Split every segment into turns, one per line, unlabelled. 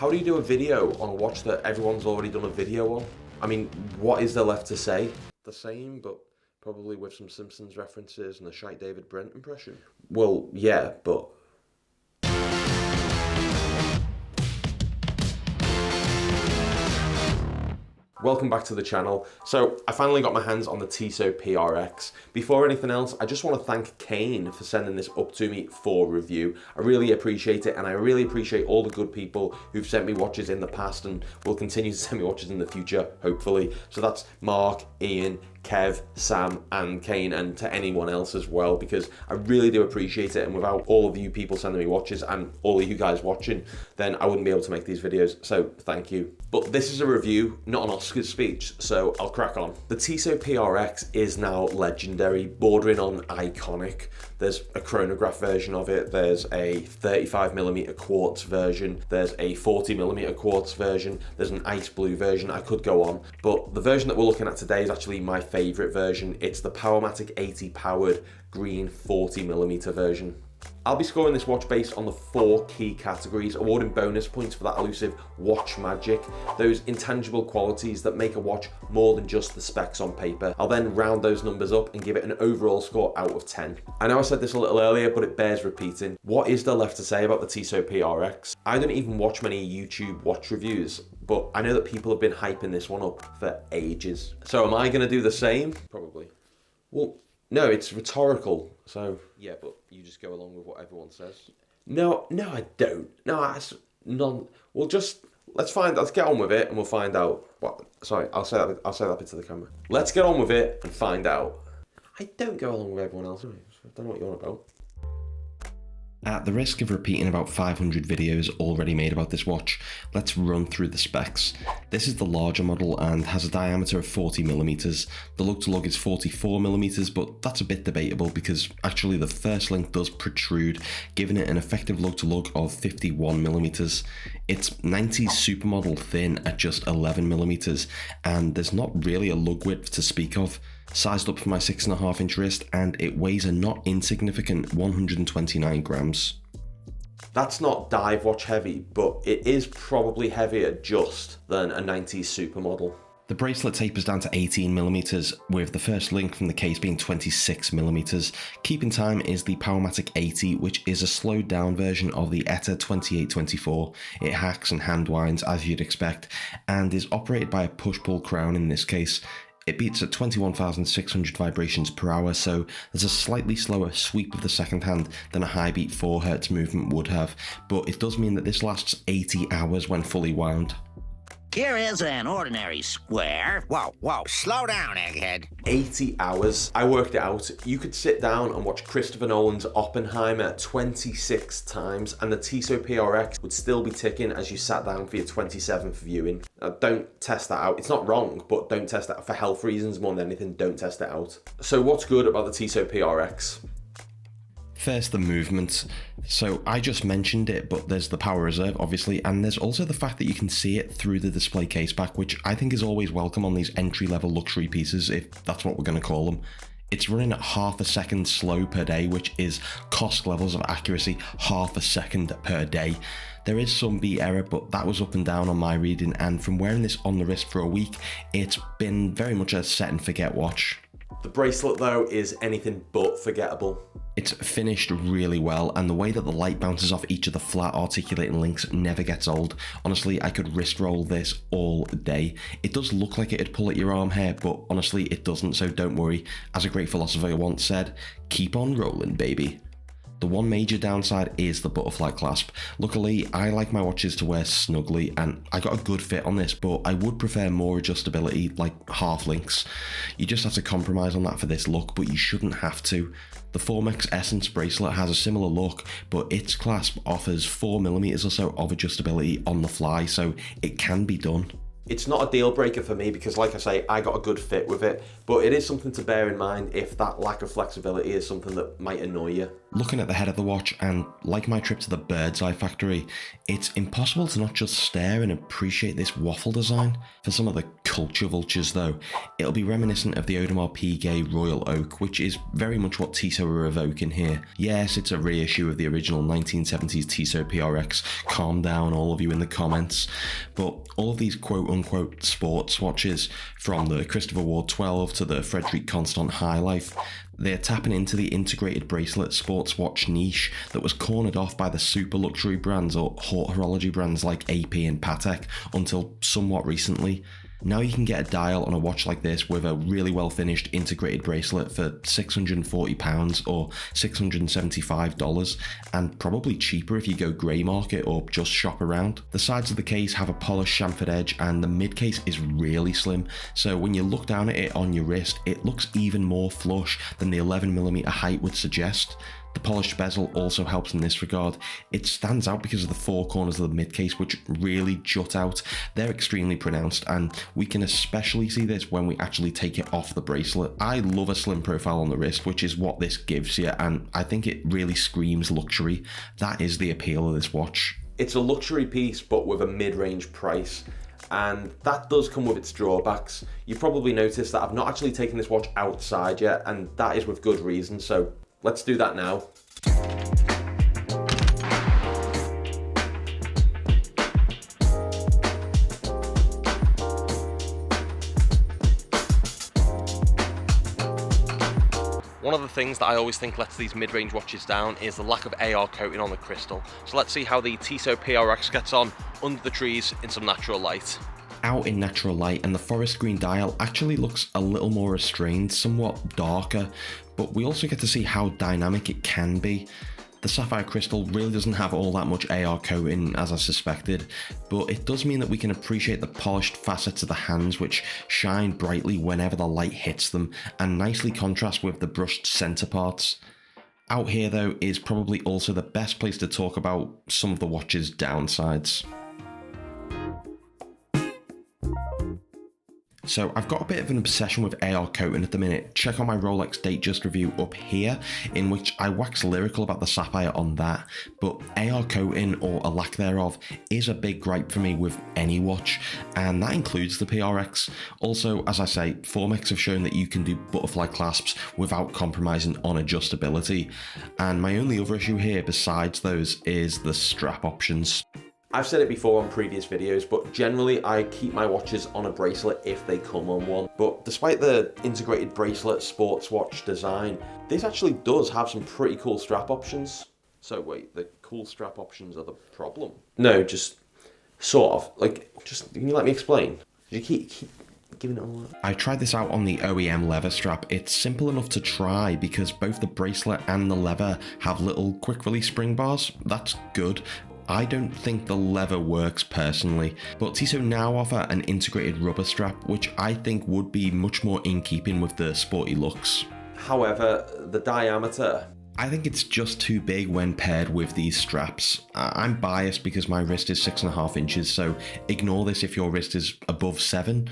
How do you do a video on a watch that everyone's already done a video on? I mean, what is there left to say? The same, but probably with some Simpsons references and a shite David Brent impression. Well, yeah, but... Welcome back to the channel. So I finally got my hands on the Tissot PRX. Before anything else, I just want to thank Kane for sending this up to me for review. I really appreciate it, and I really appreciate all the good people who've sent me watches in the past and will continue to send me watches in the future, hopefully. So that's Mark, Ian, Kev, Sam, and Kane, and to anyone else as well, because I really do appreciate it, and without all of you people sending me watches and all of you guys watching, then I wouldn't be able to make these videos, so thank you. But this is a review, not an Oscars speech, so I'll crack on. The Tissot PRX is now legendary, bordering on iconic. There's a chronograph version of it, there's a 35mm quartz version, there's a 40mm quartz version, there's an ice blue version, I could go on, but the version that we're looking at today is actually my favorite version. It's the Powermatic 80 powered green 40mm version. I'll be scoring this watch based on the 4 key categories, awarding bonus points for that elusive watch magic, those intangible qualities that make a watch more than just the specs on paper. I'll then round those numbers up and give it an overall score out of 10. I know I said this a little earlier, but it bears repeating. What is there left to say about the Tissot PRX? I don't even watch many YouTube watch reviews, but I know that people have been hyping this one up for ages. So am I going to do the same? Probably. Well, no, it's rhetorical, so... Yeah, but you just go along with what everyone says. No, I don't. No, that's none. We'll just... Let's get on with it and we'll find out. What? Sorry, I'll say that bit to the camera. Let's get on with it and find out. I don't go along with everyone else. I don't know what you're on about.
At the risk of repeating about 500 videos already made about this watch, let's run through the specs. This is the larger model and has a diameter of 40mm. The lug-to-lug is 44mm, but that's a bit debatable because actually the first link does protrude, giving it an effective lug-to-lug of 51mm. It's 90s supermodel thin at just 11mm, and there's not really a lug width to speak of. Sized up for my 6.5 inch wrist, and it weighs a not insignificant 129 grams.
That's not dive watch heavy, but it is probably heavier just than a 90s supermodel.
The bracelet tapers down to 18mm, with the first link from the case being 26mm. Keeping time is the Powermatic 80, which is a slowed down version of the ETA 2824. It hacks and hand winds as you'd expect, and is operated by a push-pull crown in this case. It beats at 21,600 vibrations per hour, so there's a slightly slower sweep of the second hand than a high beat 4Hz movement would have, but it does mean that this lasts 80 hours when fully wound.
Here is an ordinary square. Whoa, slow down, egghead.
80 hours. I worked it out. You could sit down and watch Christopher Nolan's Oppenheimer 26 times, and the Tissot PRX would still be ticking as you sat down for your 27th viewing. Don't test that out. It's not wrong, but don't test that for health reasons more than anything. Don't test it out. So what's good about the Tissot PRX?
First, the movement. So I just mentioned it, but there's the power reserve, obviously, and there's also the fact that you can see it through the display case back, which I think is always welcome on these entry-level luxury pieces, if that's what we're going to call them. It's running at half a second slow per day, which is cost levels of accuracy, half a second per day. There is some beat error, but that was up and down on my reading, and from wearing this on the wrist for a week, it's been very much a set and forget watch.
The bracelet, though, is anything but forgettable.
It's finished really well, and the way that the light bounces off each of the flat articulating links never gets old. Honestly, I could wrist roll this all day. It does look like it'd pull at your arm hair, but honestly it doesn't, so don't worry. As a great philosopher once said, keep on rolling, baby. The one major downside is the butterfly clasp. Luckily, I like my watches to wear snugly, and I got a good fit on this, but I would prefer more adjustability, like half links. You just have to compromise on that for this look, but you shouldn't have to. The Formex Essence bracelet has a similar look, but its clasp offers 4mm or so of adjustability on the fly, so it can be done.
It's not a deal breaker for me because, like I say, I got a good fit with it, but it is something to bear in mind if that lack of flexibility is something that might annoy you.
Looking at the head of the watch, and like my trip to the Bird's Eye factory, it's impossible to not just stare and appreciate this waffle design. For some of the culture vultures though, it'll be reminiscent of the Audemars Piguet Royal Oak, which is very much what Tissot are evoking here. Yes, it's a reissue of the original 1970s Tissot PRX, calm down all of you in the comments, but all of these quote-unquote sports watches, from the Christopher Ward 12 to the Frederic Constant High Life, they're tapping into the integrated bracelet sports watch niche that was cornered off by the super luxury brands or haute horology brands like AP and Patek until somewhat recently. Now you can get a dial on a watch like this with a really well finished integrated bracelet for £640 or $675, and probably cheaper if you go grey market or just shop around. The sides of the case have a polished chamfered edge and the mid case is really slim, so when you look down at it on your wrist it looks even more flush than the 11mm height would suggest. The polished bezel also helps in this regard. It stands out because of the four corners of the mid case, which really jut out. They're extremely pronounced, and we can especially see this when we actually take it off the bracelet. I love a slim profile on the wrist, which is what this gives you, and I think it really screams luxury. That is the appeal of this watch.
It's a luxury piece, but with a mid-range price. And that does come with its drawbacks. You've probably noticed that I've not actually taken this watch outside yet, and that is with good reason, so let's do that now.
One of the things that I always think lets these mid-range watches down is the lack of AR coating on the crystal. So let's see how the Tissot PRX gets on under the trees in some natural light.
Out in natural light, and the forest green dial actually looks a little more restrained, somewhat darker, but we also get to see how dynamic it can be. The sapphire crystal really doesn't have all that much AR coating as I suspected, but it does mean that we can appreciate the polished facets of the hands, which shine brightly whenever the light hits them and nicely contrast with the brushed center parts. Out here though is probably also the best place to talk about some of the watch's downsides. So I've got a bit of an obsession with AR coating at the minute. Check out my Rolex Datejust review up here, in which I wax lyrical about the sapphire on that, but AR coating, or a lack thereof, is a big gripe for me with any watch, and that includes the PRX. Also, as I say, Formex have shown that you can do butterfly clasps without compromising on adjustability, and my only other issue here besides those is the strap options.
I've said it before on previous videos, but generally I keep my watches on a bracelet if they come on one. But despite the integrated bracelet sports watch design, this actually does have some pretty cool strap options. So wait, the cool strap options are the problem? No, just sort of. Like, just, can you let me explain? You keep giving it all that.
I tried this out on the OEM leather strap. It's simple enough to try because both the bracelet and the leather have little quick release spring bars. That's good. I don't think the leather works personally, but Tissot now offer an integrated rubber strap, which I think would be much more in keeping with the sporty looks.
However, the diameter,
I think it's just too big when paired with these straps. I'm biased because my wrist is 6.5 inches, so ignore this if your wrist is above 7,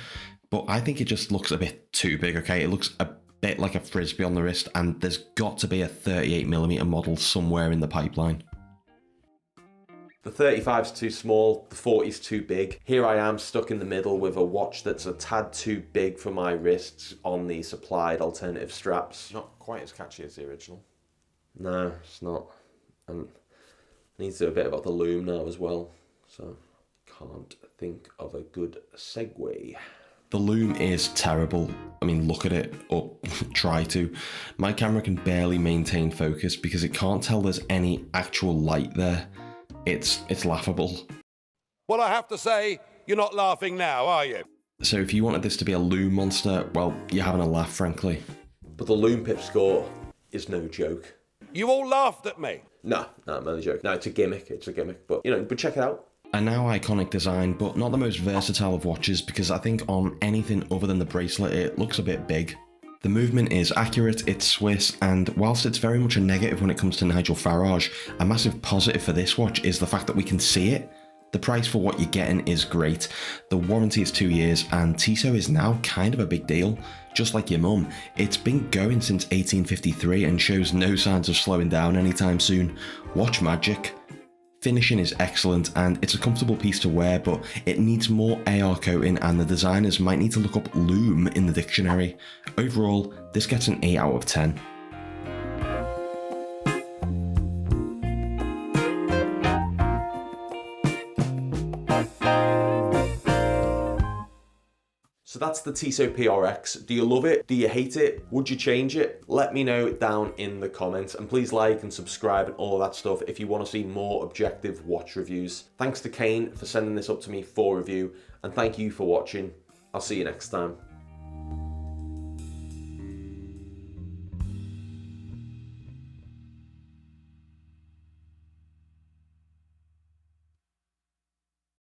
but I think it just looks a bit too big, okay? It looks a bit like a frisbee on the wrist, and there's got to be a 38mm model somewhere in the pipeline.
the 35's too small, the 40's too big. Here I am stuck in the middle with a watch that's a tad too big for my wrists on the supplied alternative straps.
Not quite as catchy as the original.
No, it's not. And I need to do a bit about the Lume now as well, so can't think of a good segue.
The Lume is terrible. I mean, look at it, or try to. My camera can barely maintain focus because it can't tell there's any actual light there. It's laughable.
Well, I have to say, you're not laughing now, are you?
So if you wanted this to be a Lume monster, well, you're having a laugh, frankly.
But the Lume Pip score is no joke.
You all laughed at me.
No, I'm only joking. No, it's a gimmick, but but check it out.
A now iconic design, but not the most versatile of watches because I think on anything other than the bracelet, it looks a bit big. The movement is accurate, it's Swiss, and whilst it's very much a negative when it comes to Nigel Farage, a massive positive for this watch is the fact that we can see it. The price for what you're getting is great. The warranty is 2 years and Tissot is now kind of a big deal. Just like your mum, it's been going since 1853 and shows no signs of slowing down anytime soon. Watch magic. Finishing is excellent and it's a comfortable piece to wear, but it needs more AR coating and the designers might need to look up Lume in the dictionary. Overall, this gets an 8 out of 10.
So that's the Tissot PRX. Do you love it? Do you hate it? Would you change it? Let me know down in the comments, and please like and subscribe and all that stuff if you want to see more objective watch reviews. Thanks to Kane for sending this up to me for review, and thank you for watching. I'll see you next time.